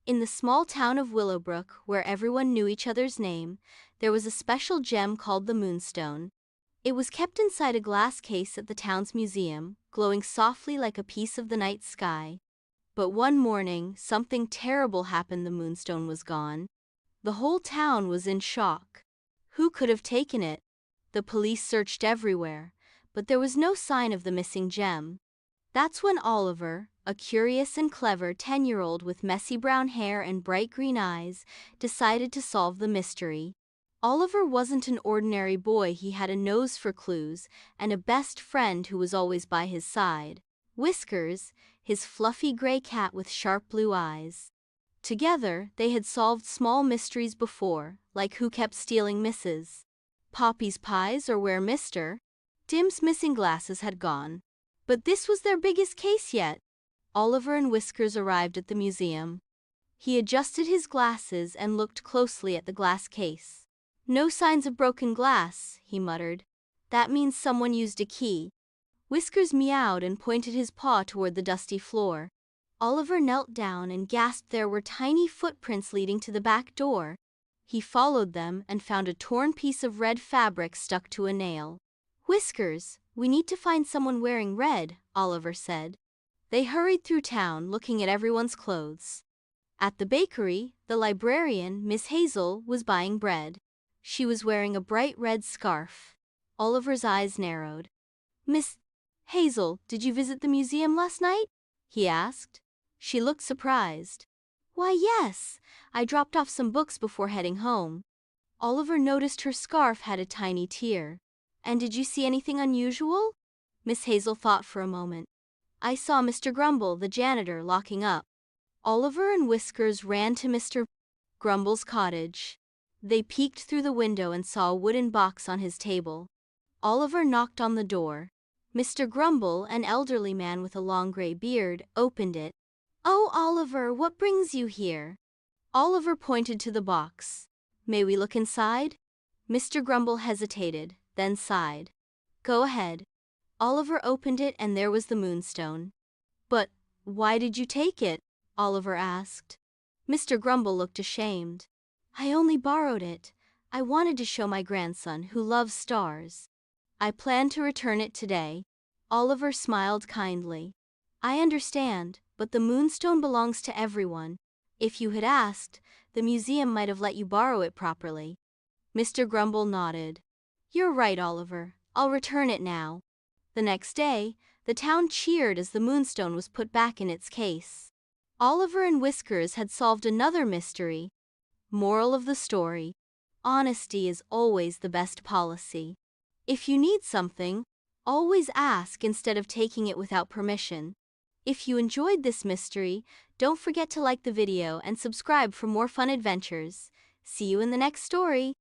In the small town of Willowbrook, where everyone knew each other's name, there was a special gem called the Moonstone. It was kept inside a glass case at the town's museum, glowing softly like a piece of the night sky. But one morning, something terrible happened. The Moonstone was gone. The whole town was in shock. Who could have taken it? The police searched everywhere, but there was no sign of the missing gem. That's when Oliver, a curious and clever 10-year-old with messy brown hair and bright green eyes, decided to solve the mystery. Oliver wasn't an ordinary boy. He had a nose for clues and a best friend who was always by his side. Whiskers, his fluffy gray cat with sharp blue eyes. Together, they had solved small mysteries before, like who kept stealing Mrs. Poppy's pies or where Mr. Dim's missing glasses had gone. But this was their biggest case yet. Oliver and Whiskers arrived at the museum. He adjusted his glasses and looked closely at the glass case. "No signs of broken glass," he muttered. "That means someone used a key." Whiskers meowed and pointed his paw toward the dusty floor. Oliver knelt down and gasped. There were tiny footprints leading to the back door. He followed them and found a torn piece of red fabric stuck to a nail. "Whiskers, we need to find someone wearing red," Oliver said. They hurried through town, looking at everyone's clothes. At the bakery, the librarian, Miss Hazel, was buying bread. She was wearing a bright red scarf. Oliver's eyes narrowed. "Miss Hazel, did you visit the museum last night?" he asked. She looked surprised. "Why, yes. I dropped off some books before heading home." Oliver noticed her scarf had a tiny tear. "And did you see anything unusual?" Miss Hazel thought for a moment. "I saw Mr. Grumble, the janitor, locking up." Oliver and Whiskers ran to Mr. Grumble's cottage. They peeked through the window and saw a wooden box on his table. Oliver knocked on the door. Mr. Grumble, an elderly man with a long gray beard, opened it. "Oh, Oliver, what brings you here?" Oliver pointed to the box. "May we look inside?" Mr. Grumble hesitated, then sighed. "Go ahead." Oliver opened it and there was the Moonstone. "But why did you take it?" Oliver asked. Mr. Grumble looked ashamed. "I only borrowed it. I wanted to show my grandson, who loves stars. I plan to return it today." Oliver smiled kindly. "I understand, but the Moonstone belongs to everyone. If you had asked, the museum might have let you borrow it properly." Mr. Grumble nodded. "You're right, Oliver. I'll return it now." The next day, the town cheered as the Moonstone was put back in its case. Oliver and Whiskers had solved another mystery. Moral of the story: honesty is always the best policy. If you need something, always ask instead of taking it without permission. If you enjoyed this mystery, don't forget to like the video and subscribe for more fun adventures. See you in the next story.